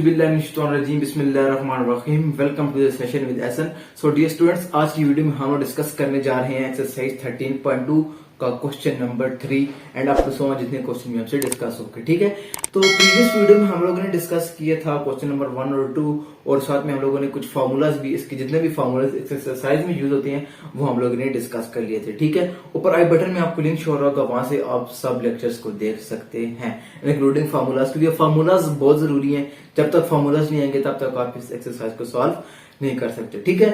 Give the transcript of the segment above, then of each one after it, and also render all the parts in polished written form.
औज़ुबिल्लाहिमिनश्शैतानिर्रजीम बिस्मिल्लाहिर्रहमानिर्रहीम। Welcome to the session with Ehsan. So dear students, आज की वीडियो में हम लोग डिस्कस करने जा रहे हैं एक्सरसाइज 13.2 का question number 3 and up to so जितने क्वेश्चन भी हमसे डिस्कस हो गए। ठीक है, तो प्रीवियस वीडियो में हम लोगों ने डिस्कस किया था क्वेश्चन नंबर 1 और 2 और साथ में हम लोगों ने कुछ फार्मूलाज भी, इसके जितने भी फार्मूलाज एक्सरसाइज में यूज होते हैं वो हम लोगों ने डिस्कस कर लिए थे। ठीक है, ऊपर आई बटन में आपको लिंक शो होगा, वहां से आप सब लेक्चर्स को देख सकते हैं इंक्लूडिंग फार्मूलाज, क्योंकि फार्मूलाज बहुत जरूरी है। जब तक फार्मूलाज नहीं आएंगे तब तक आप इस एक्सरसाइज को सॉल्व नहीं कर सकते। ठीक है,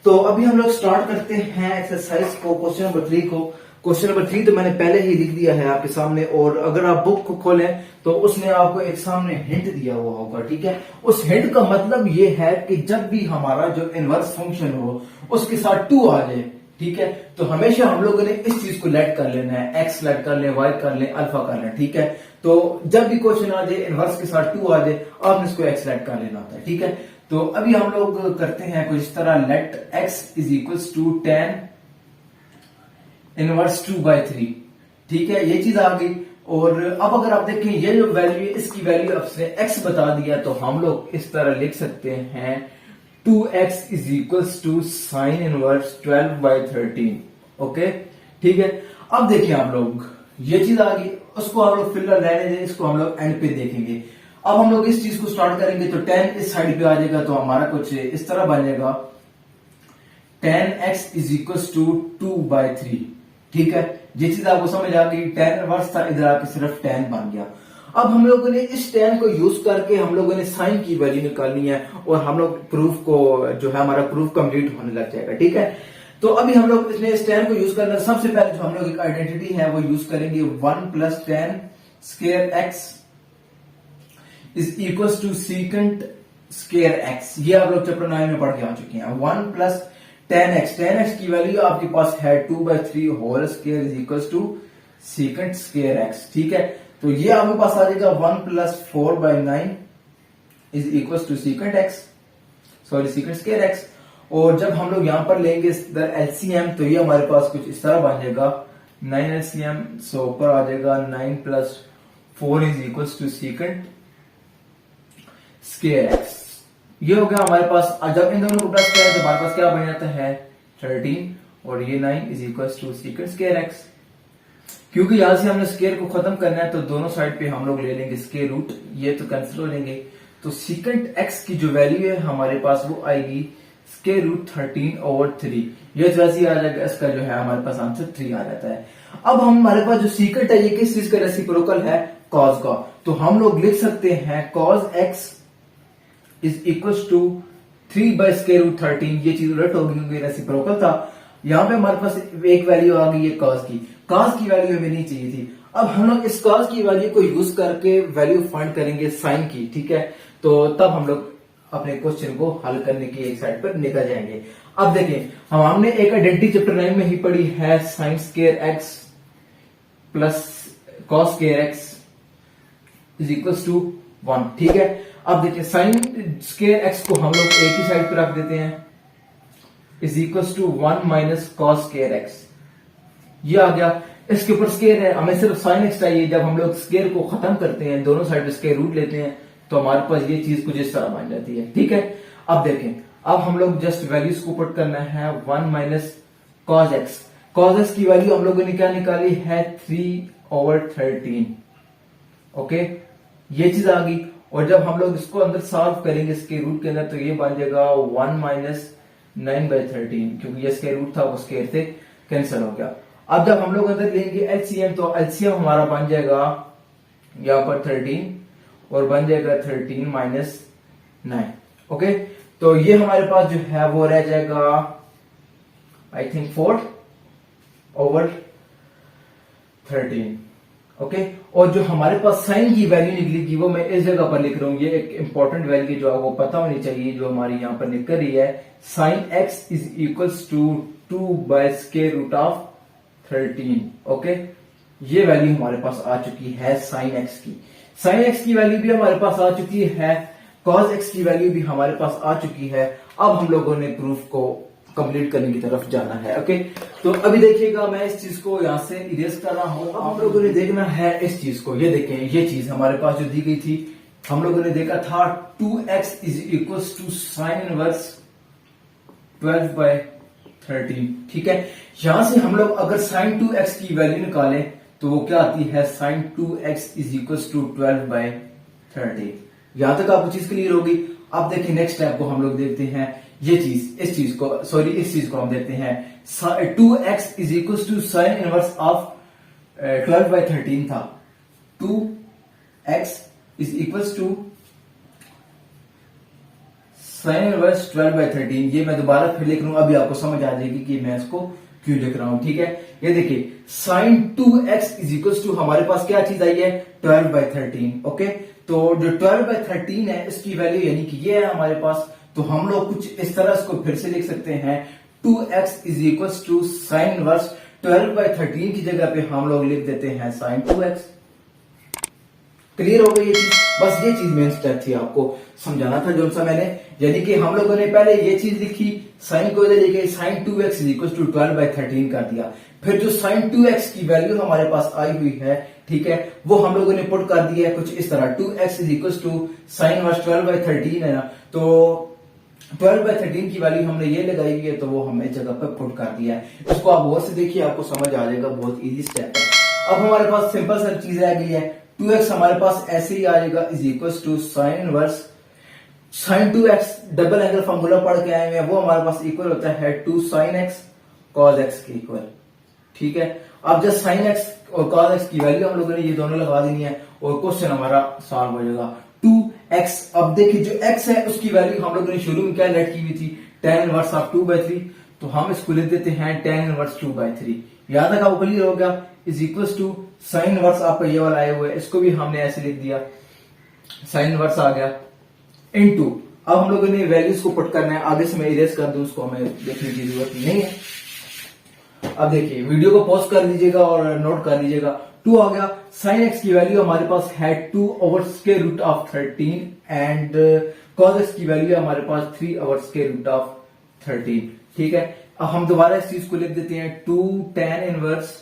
तो अभी हम लोग स्टार्ट करते हैं एक्सरसाइज को, क्वेश्चन नंबर 3 को। क्वेश्चन नंबर 3 तो मैंने पहले ही लिख दिया है आपके सामने, और अगर आप बुक को खोलें तो उसने आपको एक सामने हिंट दिया हुआ होगा। ठीक है, उस हिंट का मतलब ये है कि जब भी हमारा जो इनवर्स फंक्शन हो उसके साथ 2 आ जाए, ठीक है, तो हमेशा हम लोगों ने इस चीज को लेट कर लेना है, एक्स लेट कर ले, वाई कर ले, अल्फा कर ले। ठीक है, तो जब भी क्वेश्चन आ जाए इनवर्स के साथ 2 आ जाए, आपने इसको एक्स लेट कर लेना होता है। ठीक है, तो अभी हम लोग करते हैं कुछ इस तरह, let x is equals to tan inverse 2/3। ठीक है, ये चीज आ गई। और अब अगर आप देखें ये जो वैल्यू है, इसकी वैल्यू आपने x बता दिया, तो हम लोग इस तरह लिख सकते हैं 2x is equals to sine inverse 12/13। Okay, ठीक है, अब देखिए आप लोग ये चीज आ गई, उसको हम लोग फिलहाल रहने दें, इसको हम लोग एंड पे देखेंगे। अब हम लोग इस चीज को स्टार्ट करेंगे तो tan इस साइड पे आ जाएगा, तो हमारा कुछ इस तरह बन जाएगा tan x is equals to 2/3। ठीक है, ये चीज आपको समझ आ गई। tan इनवर्स था, इधर आके सिर्फ tan बन गया। अब हम लोगों ने इस tan को यूज करके हम लोगों ने साइन की वैल्यू निकालनी है, और हम लोग प्रूफ को जो है हमारा प्रूफ कंप्लीट होने लग जाएगा। ठीक है, तो अभी हम लोग इसमें इस tan को यूज करना, सबसे पहले जो हम लोग एक आइडेंटिटी है वो यूज करेंगे, 1 plus tan square x is equal to secant square x। ये आप लोग चैप्टर 9 में पढ़ के आ चुके हैं। 1 प्लस tan x की वैल्यू आपके पास है 2/3 whole square is equal to secant square x। ठीक है, तो ये आपके पास आ जाएगा 1 plus 4/9 is equal to secant x, sorry secant square x। और जब हम लोग यहां पर लेंगे एलसीएम, तो ये हमारे पास कुछ इस तरह बन जाएगा 9 एलसीएम, सो ऊपर आ जाएगा 9 plus 4 is equal to secant square x। ये हो गया हमारे पास। जब इन दोनों को प्लस करें तो हमारे पास क्या बन जाता है 13, और ये 9 is equal to secant square x। क्योंकि यहां से हमने स्क्वायर को खत्म करना है, तो दोनों साइड पे हम लोग ले लेंगे स्क्वायर रूट, ये तो कैंसिल हो लेंगे, तो सीकेंट x की जो वैल्यू है हमारे पास वो आएगी स्क्वायर रूट 13/3। ये वैसे आ जाएगा, इसका जो है हमारे पास आंसर 3 आ जाता है। अब हमारे पास जो सीकेंट है ये किस चीज का रेसिप्रोकल है, कॉस का, तो हम लोग लिख सकते हैं cos x is equal to 3/√13। ये चीज उलट होगी क्योंकि रेसिप्रोकल था। यहां पे हमारे पास एक वैल्यू आ गई है कॉस की, कॉस की वैल्यू हमें नहीं चाहिए थी। अब हम लोग इस कॉस की वैल्यू को यूज करके वैल्यू फाइंड करेंगे साइन की। ठीक है, तो तब हम लोग अपने क्वेश्चन को हल करने की एक साइड पर निकल जाएंगे। अब देखें, हमने एक आइडेंटिटी चैप्टर 9 में ही पढ़ी है, sine square x plus cos square x is equal to 1। ठीक है, अब देखिए साइन स्क्वायर x को हम लोग एक ही साइड पर रख देते हैं, is equal to 1 minus cos square x। ये आ गया, इसके ऊपर स्क्वायर है, हमें सिर्फ साइन x चाहिए। जब हम लोग स्क्वायर को खत्म करते हैं, दोनों साइड स्क्वायर रूट लेते हैं, तो हमारे पास ये चीज कुछ इस तरह बन जाती है। ठीक है, अब देखें, अब हम लोग जस्ट वैल्यूज को पुट करना है, 1 minus cos x। Cos x की वैल्यू हम लोगों ने क्या निकाली है 3/13। ओके, ये चीज आ गई। और जब हम लोग इसको अंदर सॉल्व करेंगे इसके रूट के अंदर, तो ये बन जाएगा 1 माइनस 9/13, क्योंकि ये स्क्वायर रूट था वो स्क्वायर से कैंसिल हो गया। अब जब हम लोग अंदर लेंगे एलसीएम, तो एलसीएम हमारा बन जाएगा यहां पर 13, और बन जाएगा 13 माइनस 9। ओके, तो ये हमारे पास जो है वो रह जाएगा आई थिंक 4/13। ओके, और जो हमारे पास साइन की वैल्यू निकलेगी वो मैं इस जगह पर लिख रहा हूं, ये एक इंपॉर्टेंट वैल्यू जो आपको पता होनी चाहिए, जो हमारी यहां पर निकल रही है, sine x is equal to 2/√13। Okay, ये वैल्यू हमारे पास आ चुकी है साइन x की। साइन x की वैल्यू भी हमारे पास आ चुकी है, कॉस x की वैल्यू भी हमारे पास आ चुकी है। अब हम लोगों ने प्रूफ को कंप्लीट करने की तरफ जाना है। ओके, तो अभी देखिएगा, मैं इस चीज को यहां से इरेज कर रहा हूं। अब हम लोगों ने देखना है इस चीज को, ये देखें, ये चीज हमारे पास जो दी गई थी हम लोगों ने देखा था 2x is equal to sine inverse 12/13। ठीक है, यहां से हम लोग अगर साइन 2x की वैल्यू निकालें तो वो क्या आती है, sign 2x is equal to 12/13। यहां तक आपको चीज क्लियर होगी। अब देखिए नेक्स्ट स्टेप को हम लोग देखते हैं, ये चीज इस चीज को हम देखते हैं। 2x is equal to sine inverse of 12/13 था। 2x is equal to sine inverse 12/13। ये मैं दोबारा फिर लिख लूं, अभी आपको समझ आ जाएगी कि मैं इसको क्यों लिख रहा हूं। ठीक है, ये देखिए sign 2x is equal to हमारे पास क्या चीज आई है, 12/13। ओके, तो जो 12/13 है इसकी वैल्यू यानी कि ये है हमारे पास, तो हम लोग कुछ इस तरह इसको फिर से लिख सकते हैं। 2x is equal to sine inverse 12/13 की जगह पे हम लोग लिख देते हैं साइन 2x। क्लियर हो गई ये चीज? बस ये चीज मेन स्टेप थी, आपको समझाना था जो सा मैंने, यानी कि हम लोगों ने पहले ये चीज लिखी, साइन को इधर लेके sign 2x is equal to 12/13 कर दिया। फिर जो साइन 2x की वैल्यू हमारे पास आई हुई है, ठीक है, वो हम लोगों ने पुट कर दी है कुछ इस तरह। 2x is equal to sine inverse 12/13 है ना, तो 12/13 की वैल्यू हमने ये लगाई हुई है, तो वो हमने जगह पर पुट कर दिया है। इसको आप गौर से देखिए, आपको समझ आ जाएगा, बहुत इजी स्टेप है। अब हमारे पास सिंपल सा चीज रह गई है, 2x हमारे पास ऐसे ही आ जाएगा is equal to sine inverse sine 2x, double angle formula पढ़ के आए हैं, वो हमारे पास इक्वल होता है 2 sin x cos x के इक्वल। ठीक है, अब जब sin x और cos x की वैल्यू हम लोगों ने ये दोनों लगा देनी है और क्वेश्चन हमारा सॉल्व हो जाएगा। 2x, अब देखिए जो x है उसकी वैल्यू हम लोगों ने शुरू में क्या लेट की हुई थी, tan इनवर्स ऑफ 2/3, तो हम इसको लिख देते हैं tan इनवर्स 2/3। याद तक आपको क्लियर हो गया, is equal to sine inverse आपका ये वाला आया हुआ है, इसको भी हमने ऐसे लिख दिया, साइन इनवर्स आ गया इनटू। अब हम लोगों ने वैल्यूज को पुट करना है, आगे से मैं इरेज कर दूं, उसको हमें देखने की जरूरत नहीं है। अब देखिए वीडियो को पॉज कर लीजिएगा और नोट कर लीजिएगा। 2 आ गया, साइन एक्स की वैल्यू हमारे पास है 2 over square root of 13 and cos x की वैल्यू हमारे पास 3 ओवर स्क्वायर रूट ऑफ 13। ठीक है, अब हम दोबारा इस चीज को लिख देते हैं, 2 tan inverse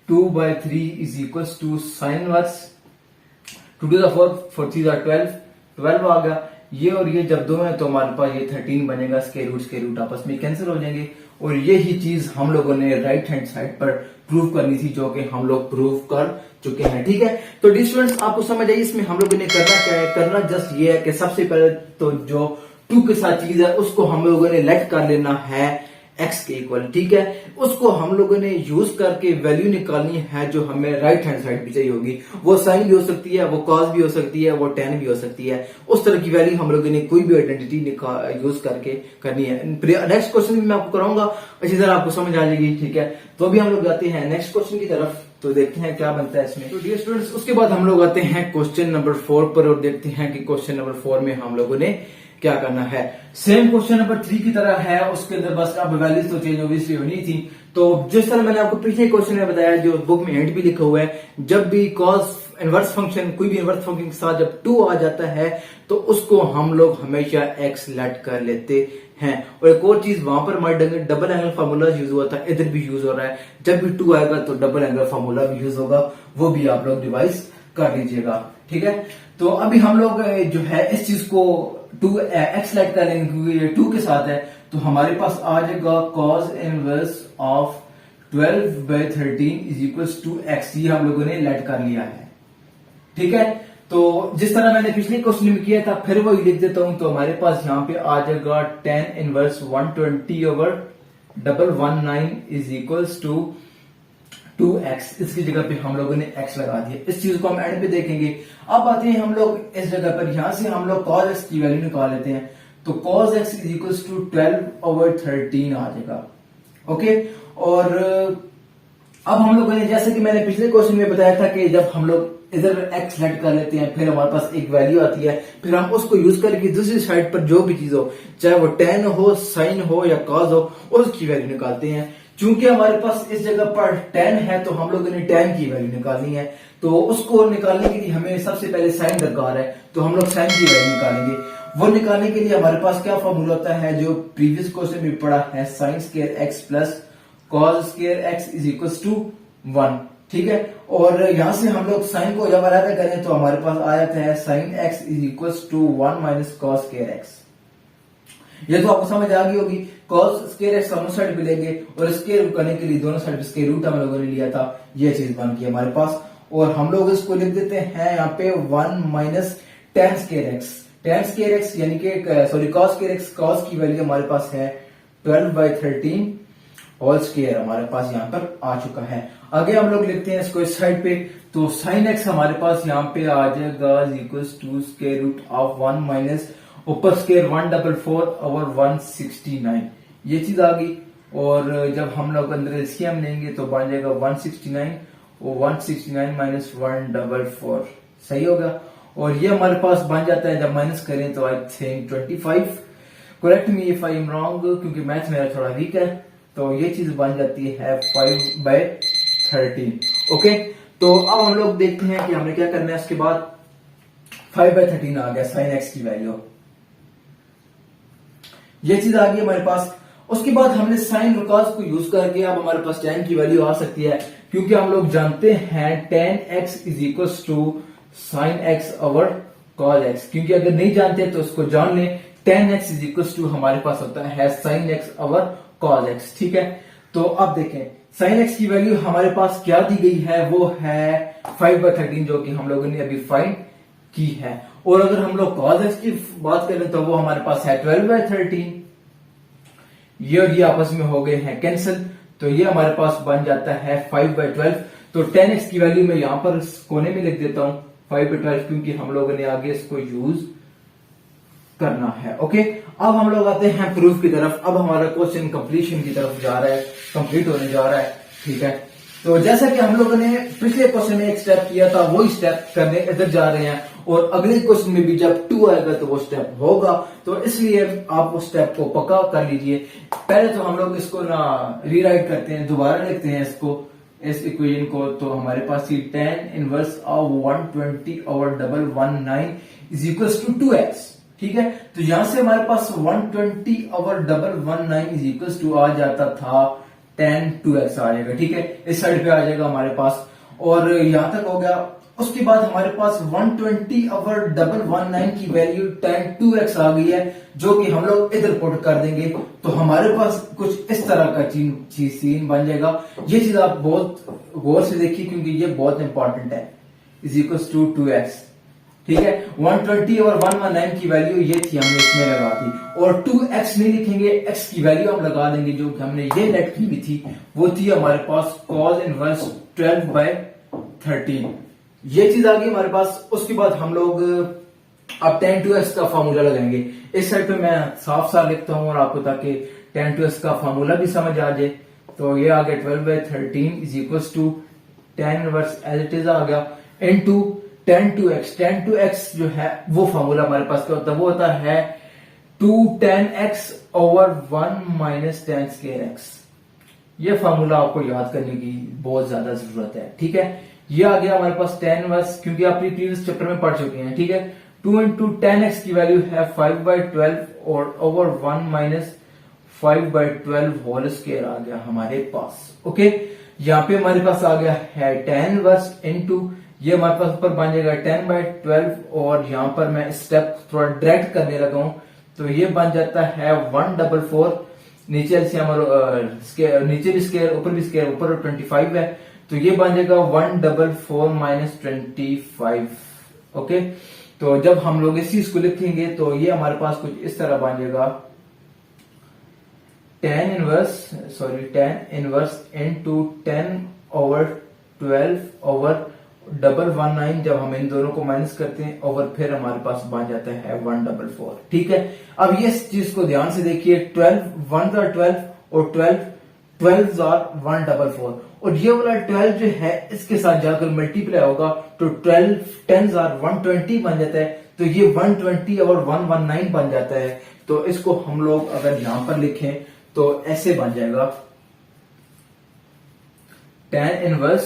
2/3 is equal to sine inverse 2 to the 4 3 12 आ गया। ये और ये जब दो है तो हमारे पास ये 13 बनेगा, स्क्वायर रूट आपस में कैंसिल हो जाएंगे। और ये ही चीज हम लोगों ने राइट हैंड साइड पर प्रूव करनी थी, जो कि हम लोग प्रूव कर चुके हैं। ठीक है, तो डी स्टूडेंट्स आपको समझ आई, इसमें हम लोगों ने करना क्या है, करना जस्ट ये है कि सबसे पहले तो जो 2 के साथ चीज है उसको हम लोगों ने लेट कर लेना है x के इक्वल। ठीक है, उसको हम लोगों ने यूज करके वैल्यू निकालनी है जो हमें राइट हैंड साइड भी चाहिए होगी। वो साइन भी हो सकती है, वो कॉस भी हो सकती है, वो टेन भी हो सकती है। उस तरह की वैल्यू हम लोगों ने कोई भी आइडेंटिटी यूज करके करनी है। नेक्स्ट क्वेश्चन भी मैं आपको कराऊंगा, अच्छी तरह आपको समझ आ जाएगी। ठीक है, तो अभी हम लोग जाते हैं नेक्स्ट क्वेश्चन की तरफ, तो देखते हैं क्या बनता है इसमें। तो डियर स्टूडेंट्स, उसके बाद हम लोग आते हैं क्वेश्चन नंबर 4 पर और देखते हैं कि क्वेश्चन नंबर 4 में हम लोगों ने क्या करना है। सेम क्वेश्चन नंबर 3 की तरह है, उसके अंदर बस अब वैल्यूज तो चेंज ऑब्वियसली होनी थी। तो जिस तरह मैंने आपको पिछले क्वेश्चन में बताया, जो बुक में एंड भी लिखा हुआ है, जब भी कॉस इनवर्स फंक्शन, कोई भी इनवर्स फंक्शन के साथ जब 2 आ जाता है तो उसको हम लोग हमेशा x लेट कर लेते हैं। और एक और चीज, वहां पर हमारे डबल एंगल फार्मूला यूज हुआ था, इधर भी यूज हो रहा है। जब भी 2 आएगा तो डबल एंगल फार्मूला भी यूज होगा, वो भी आप लोग डिवाइस कर लीजिएगा। ठीक है, तो अभी हम लोग जो है इस चीज को 2x लेट कर लेंगे, क्योंकि ये 2 के साथ है, तो हमारे पास आ जाएगा cos inverse of 12/13 is equal to x। ये हम लोगों ने लेट कर लिया है। ठीक है, तो जिस तरह मैंने पिछले क्वेश्चन में किया था फिर वही लिख देता हूं। तो हमारे पास यहाँ पे आ जाएगा tan inverse 120 over 119 is equal to 2x। इसकी जगह पे हम लोगों ने x लगा दिया। इस चीज को हम एंड पे देखेंगे। अब आते हैं हम लोग इस जगह पर, यहां से हम लोग cos x की वैल्यू निकाल लेते हैं, तो cos x is equal to 12/13 आ जाएगा। ओके, और अब हम लोगों ने, जैसे कि मैंने पिछले क्वेश्चन में बताया था कि जब हम लोग इधर x लेट कर लेते हैं, फिर हमारे पास एक वैल्यू आती है, फिर हम उसको यूज करके दूसरी साइड पर जो भी चीज हो, चाहे वो tan हो, sin हो या cos हो, उसकी वैल्यू निकालते हैं। चूंकि हमारे पास इस जगह पर tan है तो हम लोगों ने tan की वैल्यू निकालनी है, तो उसको निकालने के लिए हमें सबसे पहले साइन दरकार है, तो हम लोग साइन की वैल्यू निकालेंगे। वो निकालने के लिए हमारे पास क्या फॉर्मूला होता है, जो प्रीवियस क्वेश्चन में पढ़ा है, sine square x plus cos square x is equal to 1। ठीक है। और यहां से हम लोग साइन को जब अलग करें तो हमारे पास आ जाता है sine x is equal to 1 minus cos square x. ये तो आपको समझ आ गई होगी। कॉस स्क्वायर एक्स दोनों साइड पे लेंगे और स्क्वायर करने के लिए दोनों साइड पे स्क्वायर रूट हम लोगों ने लिया था, ये चीज बन गई हमारे पास। और हम लोग इसको लिख देते हैं यहाँ पे 1 minus ten square x. Ten square x यानी कि sorry cos square x, cos की वैल्यू हमारे पास है 12/13 होल स्क्वायर हमारे पास यहाँ पर आ चुका है। आगे हम लोग लिखते हैं इसको इस साइड पे, तो साइन एक्स हमारे पास यहाँ पे आ जाएगा equals to square root of 1 minus ऊपर स्क्वायर 144 और 169, ये चीज आ गई। और जब हम लोग अंदर एलसीएम लेंगे तो बन जाएगा 169 और 169 माइनस 144, सही होगा। और ये हमारे पास बन जाता है जब माइनस करें तो I think 25, correct me if I am wrong, क्योंकि मैथ्स मेरा थोड़ा वीक है। तो ये चीज बन जाती है 5/13। ओके, तो अब हम लोग देखते हैं कि हमने क्या करना है। उसके बाद 5/13 आ गया साइन एक्स की वैल्यू, ये चीज आ गई हमारे पास। उसके बाद हमने साइन और कॉस को यूज करके अब हमारे पास tan की वैल्यू आ सकती है, क्योंकि हम लोग जानते हैं tan x is equal to sine x over cos x. क्योंकि अगर नहीं जानते तो उसको जान लें, tan x is equal to हमारे पास होता है sine x over cos x, ठीक है। तो अब देखें साइन एक्स की वैल्यू हमारे पास क्या दी गई है, वो है 5/13 जो कि हम लोगों ने अभी फाइंड की है। और अगर हम लोग कॉस एक्स की बात करें तो वो हमारे पास है 12/13। ये और ये आपस में हो गए हैं कैंसिल, तो ये हमारे पास बन जाता है 5/12। तो tan x की वैल्यू मैं यहां पर कोने में लिख देता हूं 5/12, क्योंकि हम लोगों ने आगे इसको यूज करना है। ओके, अब हम लोग आते हैं प्रूफ की तरफ। अब हमारा क्वेश्चन कंप्लीशन की तरफ जा रहा है, कंप्लीट होने जा रहा है, ठीक है। तो जैसा कि हम लोगों ने पिछले क्वेश्चन में एक स्टेप किया था, वही स्टेप करने इधर जा रहे हैं। और अगले क्वेश्चन में भी जब 2 आएगा तो वो स्टेप होगा, तो इसलिए आप उस स्टेप को पक्का कर लीजिए। पहले तो हम लोग इसको ना रीराइट करते हैं, दोबारा लिखते हैं इसको, इस इक्वेशन को। तो हमारे पास ये tan inverse of 120 over 119 is equal to 2x, ठीक है। तो यहां से हमारे पास 120 ओवर 119 इज इक्वल टू आ जाता था tan 2x आ जाएगा, ठीक है। इस साइड पे आ जाएगा हमारे पास, और यहां तक हो गया। उसके बाद हमारे पास 120 ओवर 119 की वैल्यू tan 2x आ गई है, जो कि हम लोग इधर पुट कर देंगे। तो हमारे पास कुछ इस तरह का चीज सीन बन जाएगा। ये चीज आप बहुत गौर से देखिए, क्योंकि ये बहुत इंपॉर्टेंट है। इज इक्वल टू 2x, ठीक है। 120 और 119 की वैल्यु ये थी, हमने इसमें लगा दी। और 2x नहीं लिखेंगे, x की वैल्यू हम लगा देंगे, जो कि हमने ये लेट की भी थी, वो थी हमारे पास cos इनवर्स 12/13। ये चीज आ गई हमारे पास। उसके बाद हम लोग अब tan 2x का फॉर्मूला लगाएंगे। इस साइड पे मैं साफ साफ लिखता हूं और आपको, ताकि tan 2x का फॉर्मूला भी समझ आ जाए। तो ये आ गया 12/13 is equal to tan inverse as it is आ गया into tan 2x। tan 2x जो है वो फॉर्मूला हमारे पास क्या होता है, वो होता है 2 tan x over 1 minus tan square x। ये फॉर्मूला आपको याद करने की बहुत ज्यादा जरूरत है, ठीक है। ये आ गया हमारे पास tan इनवर्स, क्योंकि आप प्रीवियस चैप्टर में पढ़ चुके हैं, ठीक है। 2 इंटू tan x की वैल्यू है 5/12 और ओवर 1 माइनस 5/12 होल स्क्वायर आ गया हमारे पास। ओके, यहाँ पे हमारे पास आ गया है tan इनवर्स इनटू ये हमारे पास ऊपर बन जाएगा 10/12, और यहां पर मैं स्टेप थोड़ा डायरेक्ट करने लगा हूं, तो ये बन जाता है 144। नीचे से हमारा नीचे भी स्क्वायर, ऊपर भी स्क्वायर, ऊपर 25 है, तो ये बन जाएगा 144 माइनस 25। ओके, तो जब हम लोग इस चीज को लिखेंगे तो ये हमारे पास कुछ इस तरह बन जाएगा tan inverse into 10 over 12 over 119। जब हम इन दोनों को माइनस करते हैं ओवर, फिर हमारे पास बन जाता है 144, ठीक है। अब ये चीज को ध्यान से देखिए, 12 1 12 और 12 144, और ये वाला 12 जो है इसके साथ जाकर मल्टीप्लाई होगा तो 12 10 120 बन जाता है। तो ये 120 और 119 बन जाता है। तो इसको हम लोग अगर यहां पर लिखें तो ऐसे बन जाएगा tan इनवर्स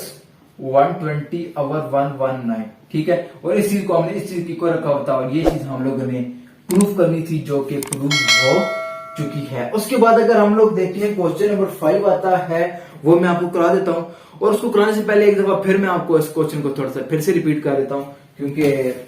120 ओवर 119, ठीक है। और इस चीज को हमने इस चीज को रखा होता, और ये चीज हम लोगों ने प्रूफ करनी थी, जो कि प्रूफ हो चुकी है। उसके बाद अगर हम लोग देखते हैं क्वेश्चन नंबर 5 आता है, वो मैं आपको करा देता हूं। और उसको कराने से पहले एक दफा फिर मैं आपको इस क्वेश्चन को थोड़ा सा फिर से रिपीट कर देता हूँ, क्योंकि ये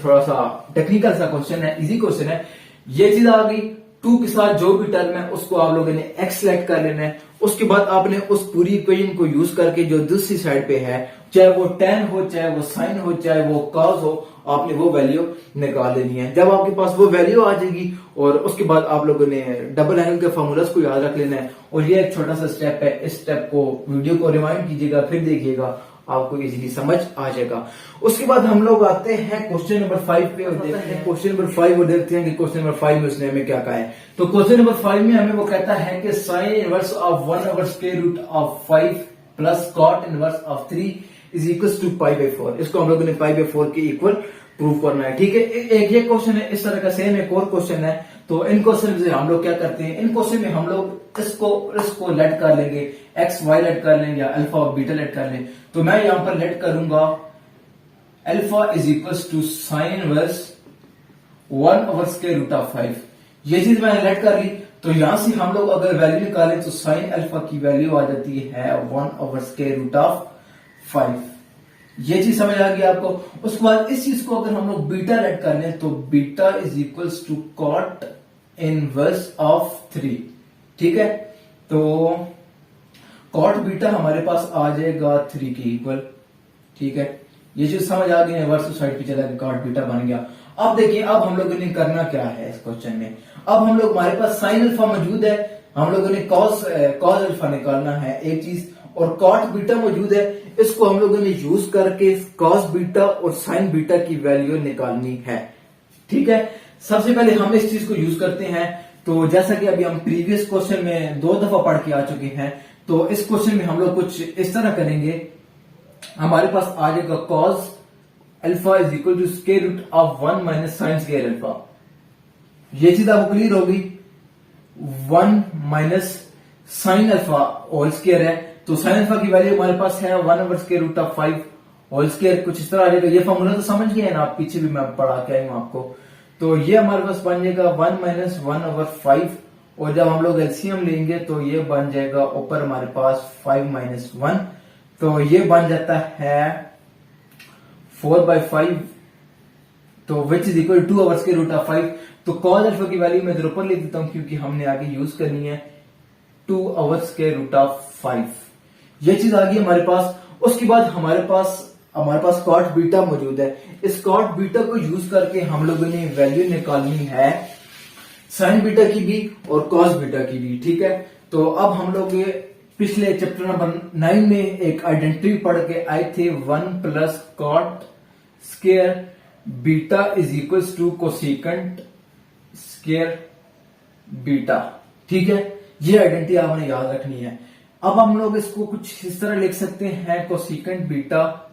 थोड़ा सा टेक्निकल सा क्वेश्चन है, इजी क्वेश्चन है। ये चीज आ गई, टू के साथ जो भी टर्म है उसको आप लोगों ने एक्स सेलेक्ट कर लेना है। उसके बाद आपने उस पूरी इक्वेशन को यूज करके जो दूसरी साइड पे है, चाहे वो tan हो, चाहे वो sin हो, चाहे वो cos हो, आपने वो वैल्यू निकाल लेनी है। जब आपके पास वो वैल्यू आ जाएगी और उसके बाद आप लोगों ने डबल एंगल के फॉर्मूलास को याद रख लेना है। और ये एक छोटा सा स्टेप है, इस स्टेप को वीडियो को रिवाइंड कीजिएगा, फिर देखिएगा, आपको इजीली समझ आ जाएगा। उसके बाद हम लोग आते हैं क्वेश्चन नंबर 5 पे और देखते हैं क्वेश्चन नंबर 5 और देखते हैं कि क्वेश्चन नंबर 5 में उसने हमें क्या कहा है। तो क्वेश्चन नंबर 5 में हमें वो कहता है कि sine inverse of 1/√5 plus cot inverse of 3 is equal to π/4। इसको हम लोगों ने π/4 के इक्वल प्रूव करना है, ठीक है। एक ये क्वेश्चन है, इस तरह का सेम एक और क्वेश्चन है। तो इन क्वेश्चन से हम लोग क्या करते हैं, इन क्वेश्चन में हम लोग इसको लेट कर लेंगे, एक्स वाई लेट कर लेंगे या अल्फा और बीटा लेट कर लें। तो मैं यहां पर लेट करूंगा alpha is equal to sine inverse 1/√5। ये चीज मैंने लेट कर ली। तो यहां से हम लोग अगर वैल्यू निकालें तो साइन अल्फा की वैल्यू आ जाती है 1/√5। ये चीज समझ आ गई आपको। उसके बाद इस चीज को अगर हम लोग बीटा लेट कर लें तो beta is equal to cot inverse of 3, ठीक है। तो कॉट बीटा हमारे पास आ जाएगा 3 के इक्वल, ठीक है। ये चीज समझ आ गई, इनवर्स साइड पे चला गया, कॉट बीटा बन गया। अब देखिए, अब हम लोगों ने करना क्या है इस क्वेश्चन में। अब हम लोग, हमारे पास साइन अल्फा मौजूद है, हम लोगों ने कॉस अल्फा निकालना है एक चीज, और कॉट बीटा मौजूद है। इसको हम लोगों ने यूज करके कॉस बीटा और साइन बीटा की वैल्यू निकालनी है, ठीक है। सबसे पहले हम इस चीज को यूज करते हैं। तो जैसा कि अभी हम प्रीवियस क्वेश्चन में 2 दफा पढ़ के आ चुके हैं, तो इस क्वेश्चन में हम लोग कुछ इस तरह करेंगे। हमारे पास आ जाएगा cos alpha is equal to square root of 1 minus sine square alpha. ये चीज आपको क्लियर होगी। 1 minus sine alpha whole square है, तो साइन अल्फा की वैल्यू हमारे पास है 1/√5 होल स्क्वायर, कुछ इस तरह आ जाएगा। ये फॉर्मूला तो समझ गए हैं ना आप, पीछे भी मैं पढ़ा के आई हूं आपको। तो ये हमारे पास बन जाएगा 1 माइनस 1/5, और जब हम लोग एलसीएम लेंगे तो ये बन जाएगा ऊपर हमारे पास 5 माइनस 1, तो ये बन जाता है 4/5, तो विच इज इक्वल टू (2/5). तो कॉस अल्फा की वैल्यू मैं इधर ऊपर लिख देता हूं, क्योंकि हमने आगे यूज करनी है 2/√5। ये चीज आ गई हमारे पास। उसके बाद हमारे पास कॉट बीटा मौजूद है। इस कॉट बीटा को यूज करके हम लोगों ने वैल्यू निकालनी है साइन बीटा की भी और कॉस बीटा की भी, ठीक है। तो अब हम लोग पिछले चैप्टर नंबर 9 में एक आइडेंटिटी पढ़ के आए थे, 1 plus cot square beta is equal to cosecant square beta, ठीक है। ये आइडेंटिटी आपने याद रखनी है। अब हम लोग इसको कुछ इस तरह लिख सकते हैं, cosecant beta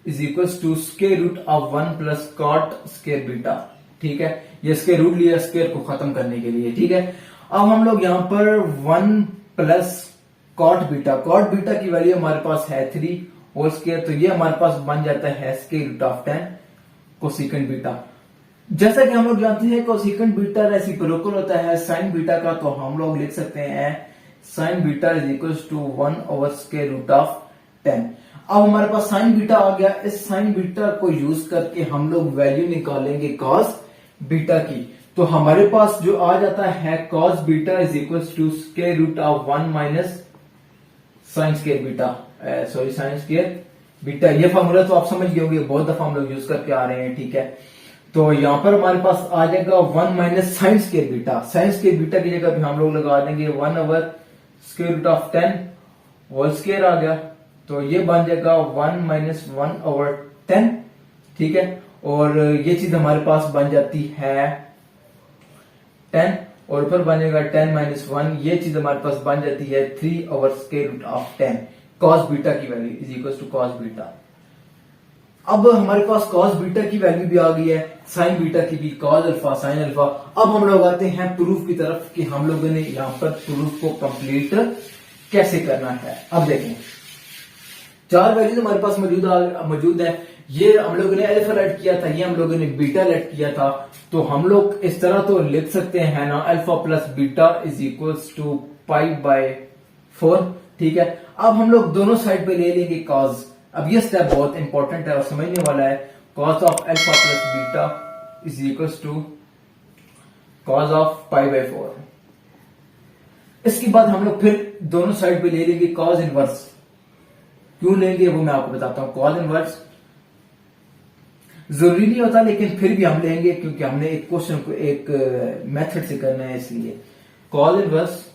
is equal to square root of 1 plus cot square beta, ठीक है। ये स्क्वायर रूट लिया स्क्वायर को खत्म करने के लिए, ठीक है। अब हम लोग यहां पर 1 प्लस कॉट बीटा की वैल्यू हमारे पास है 3 होल स्क्वायर, तो ये हमारे पास बन जाता है square root of 10 cosecant beta. जैसा कि हम लोग जानते हैं कोसेकेंट बीटा रेसिप्रोकल होता है साइन बीटा का, तो हम लोग लिख सकते हैं sine beta is equal to 1/√10। अब हमारे पास साइन बीटा आ गया। इस साइन बीटा को यूज करके हम लोग वैल्यू निकालेंगे कॉस बीटा की। तो हमारे पास जो आ जाता है cos beta is equal to square root of 1 minus sine square beta, sine square beta. ये फॉर्मूला तो आप समझ गए होंगे, बहुत दफा हम लोग यूज करके आ रहे हैं, ठीक है। तो यहां पर हमारे पास आ जाएगा 1 minus sine square beta. Sine square beta की जगह भी हम लोग लगा देंगे 1/√10 होल स्क्वायर आ गया, तो ये बन जाएगा 1 माइनस 1/10, ठीक है। और ये चीज हमारे पास बन जाती है 10, और ऊपर बनेगा 10 माइनस 1, ये चीज हमारे पास बन जाती है 3/√10। कॉस बीटा की value is equal to cos beta. अब हमारे पास कॉस बीटा की वैल्यू भी आ गई है, साइन बीटा की भी, कॉस अल्फा साइन अल्फा। अब हम लोग आते हैं प्रूफ की तरफ कि हम लोगों ने यहां पर प्रूफ को कंप्लीट कैसे करना है। अब देखें, 4 वैल्यूज हमारे पास मौजूद है। ये हम लोगों ने अल्फा लेट किया था, ये हम लोगों ने बीटा लेट किया था। तो हम लोग इस तरह तो लिख सकते हैं ना, alpha plus beta is equal to π/4। ठीक है। अब हम लोग दोनों साइड पे ले लेंगे कॉज। अब ये स्टेप बहुत इंपॉर्टेंट है और समझने वाला है। Cos of alpha plus beta is equal to cos of pi by 4। इसके बाद हम लोग फिर दोनों साइड पे ले लेंगे कॉज इनवर्स। क्यों लेंगे वो मैं आपको बताता हूं। कॉज इनवर्स जरूरी नहीं होता, लेकिन फिर भी हम लेंगे क्योंकि हमने एक क्वेश्चन को एक मेथड से करना है, इसलिए cause inverse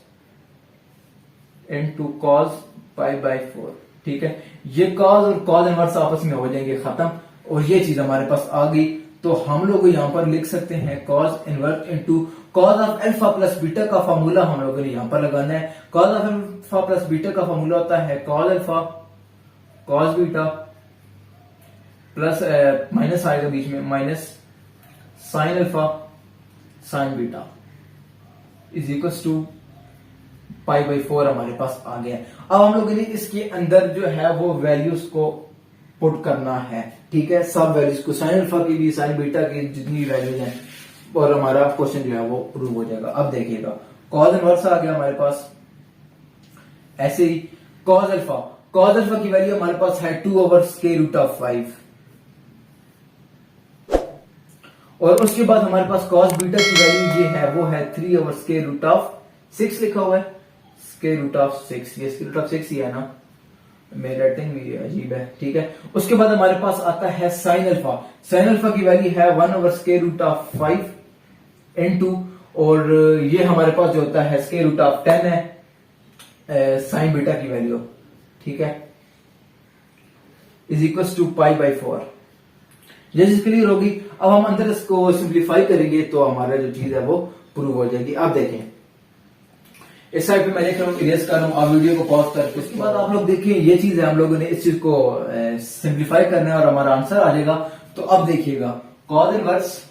into cause pi by 4। ठीक है, ये कॉज और कॉज इनवर्स आपस में हो जाएंगे खत्म और ये चीज हमारे पास आ गई। तो हम लोग यहां पर लिख सकते हैं cos inverse into cos of alpha plus beta का फॉर्मूला हम लोगों ने यहां पर लगाना है। Cos of alpha plus beta का फॉर्मूला होता है cos alpha cos beta plus minus आएगा बीच में, minus sine alpha sine beta is equal to pi by 4 हमारे पास आ गया। अब हम लोगों ने इसके अंदर जो है वो वैल्यूज को पुट करना है। ठीक है, सब वैल्यूज को, साइन अल्फा की भी साइन बीटा की जितनी वैल्यूज हैं, और हमारा क्वेश्चन जो है वो प्रूव हो जाएगा। अब देखिएगा कॉज इनवर्स आ गया हमारे पास। ऐसे ही कॉज अल्फा की वैल्यू हमारे पास है 2/√5 और उसके बाद हमारे पास कॉस बीटा की वैल्यू ये है, वो है 3/√6 लिखा हुआ है, √6। ये √6 ही है ना, मेरी राइटिंग भी अजीब है। ठीक है, उसके बाद हमारे पास आता है साइन अल्फा की वैल्यू है 1/√5 इनटू, और ये हमारे पास जो होता है √10 है साइन बीटा की वैल्यू। ठीक है, is equal to pi by 4। ये चीज क्लियर होगी। अब हम अंदर इसको सिंप्लीफाई करेंगे तो हमारा जो चीज है वो प्रूव हो जाएगी। आप देखें इस साइड पे मैं देख रहा हूँ, इरेज कर रहा हूँ, आप वीडियो को पॉज करके उसके बाद आप लोग देखिए ये चीज है, हम लोगों ने इस चीज को सिंप्लीफाई करना है और हमारा आंसर आ जाएगा। तो अब देखिएगा कॉज इनवर्स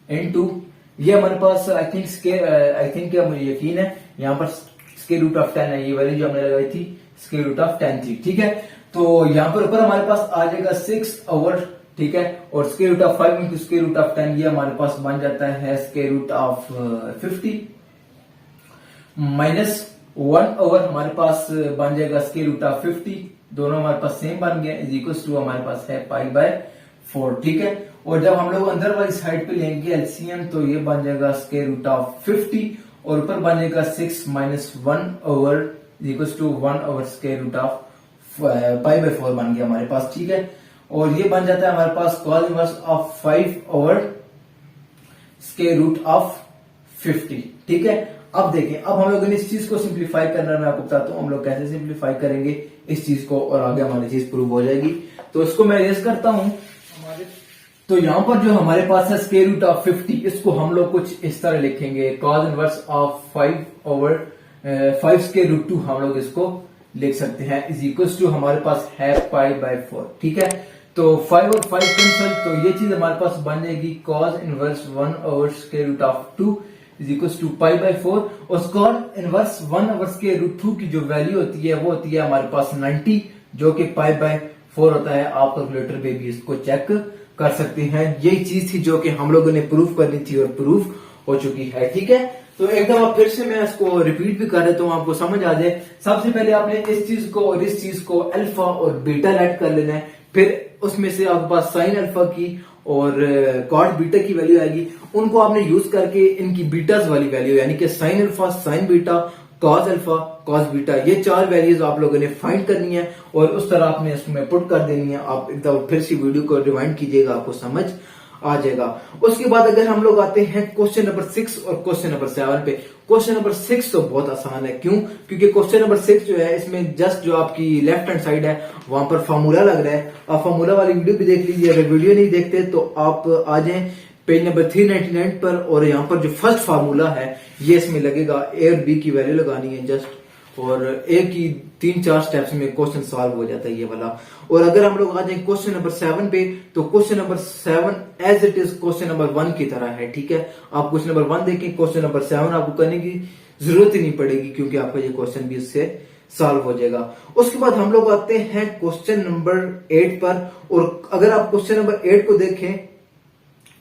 इनटू, ये हमारे पास आई थिंक क्या मुझे यकीन है यहाँ पर √10 है, ये वैल्यू जो हमने लगाई थी √10 थी। ठीक है, तो यहां पर ऊपर हमारे पास आ जाएगा 6/, ठीक है, और √5 इंटू √10 ये हमारे पास बन जाता है √50 माइनस 1/, हमारे पास बन जाएगा √50, दोनों हमारे पास सेम बन गया, इज इक्वल टू हमारे पास है पाई बाय 4। ठीक है, और जब हम लोग अंदर वाली साइड पे लेंगे एलसीएम तो ये बन जाएगा √50 और ऊपर बन जाएगा 6 minus 1/, is equal to 1/√5 pi by 4 बन गया हमारे पास। ठीक है, और ये बन जाता है हमारे पास कॉज इनवर्स ऑफ 5/√50। ठीक है, अब देखें, अब हम लोगों ने इस चीज को सिंप्लीफाई करना है, मैं आपको बताता हूं हम लोग कैसे सिंप्लीफाई करेंगे इस चीज को और आगे हमारी चीज प्रूव हो जाएगी। तो इसको मैं रेज करता हूं। तो यहां पर जो हमारे पास है √50, इसको हम लोग कुछ इस तरह लिखेंगे, कॉज इनवर्स ऑफ 5/2 हम लोग इसको लिख सकते हैं, इज इक्वल टू हमारे पास है पाई बाय 4। ठीक है, तो 5 और 5 कैंसिल, तो ये चीज हमारे पास बन जाएगी cos inverse 1/√2 is equal to pi by 4, और कॉज इनवर्स 1/√2 की जो वैल्यू होती है वो होती है हमारे पास 90, जो कि पाई बाय 4 होता है। आप कैलकुलेटर पे भी इसको चेक कर सकते हैं। यही चीज थी जो कि हम लोगों ने प्रूफ करनी थी और प्रूफ हो चुकी है। ठीक है, तो एक दफा फिर से मैं इसको रिपीट भी कर देता हूं, आपको समझ आ जाए। सबसे पहले आपने इस चीज को और इस चीज को अल्फा और बीटा ऐड कर लेना है, फिर उसमें से आपके पास साइन अल्फा की और कॉट बीटा की वैल्यू आएगी, उनको आपने यूज करके इनकी बीटास वाली वैल्यू यानी कि sign alpha sine beta cos alpha cos beta, ये 4 वैल्यूज आप लोगों ने फाइंड करनी है और उस तरह आपने इसमें पुट कर देनी है। आप एक दफा फिर से वीडियो को रिवाइंड कीजिएगा, आपको समझ आ जाएगा। उसके बाद अगर हम लोग आते हैं क्वेश्चन नंबर 6 और क्वेश्चन नंबर 7 पे। क्वेश्चन नंबर 6 तो बहुत आसान है, क्यों? क्योंकि क्वेश्चन नंबर 6 जो है इसमें जस्ट जो आपकी लेफ्ट हैंड साइड है वहां पर फॉर्मूला लग रहा है। आप फॉर्मूला वाली वीडियो भी देख लीजिए, अगर वीडियो नहीं देखते तो आप आ जाएं पेज नंबर 399 पर, और यहाँ पर जो फर्स्ट फार्मूला है ये इसमें लगेगा, ए और बी की वैल्यू लगानी है जस्ट, और ए की 3-4 स्टेप्स में क्वेश्चन सॉल्व हो जाता है ये वाला। और अगर हम लोग आ जाए क्वेश्चन नंबर 7 पे, तो question number 7 as it is question number 1 की तरह है। ठीक है, आप क्वेश्चन नंबर 1 देखें, क्वेश्चन नंबर 7 आपको करने की जरूरत ही नहीं पड़ेगी क्योंकि आपका ये क्वेश्चन भी इससे सॉल्व हो जाएगा। उसके बाद हम लोग आते हैं क्वेश्चन नंबर 8 पर, और अगर आप क्वेश्चन नंबर 8 को देखें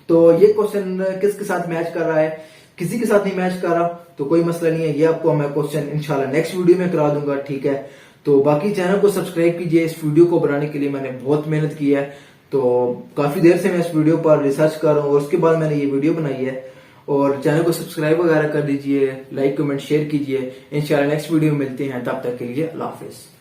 तो ये क्वेश्चन किसके साथ मैच कर रहा है? किसी के साथ नहीं मैच कर रहा तो कोई मसला नहीं है, ये आपको मैं क्वेश्चन इंशाल्लाह नेक्स्ट वीडियो में करा दूंगा, ठीक है। तो बाकी चैनल को सब्सक्राइब कीजिए, इस वीडियो को बनाने के लिए मैंने बहुत मेहनत की है, तो काफी देर से मैं इस वीडियो पर रिसर्च कर रहा हूँ और उसके बाद मैंने ये वीडियो बनाई है। और चैनल को सब्सक्राइब वगैरह कर दीजिए, लाइक कमेंट शेयर कीजिए। इंशाल्लाह नेक्स्ट वीडियो में मिलते हैं, तब तक के लिए अल्लाह हाफिज।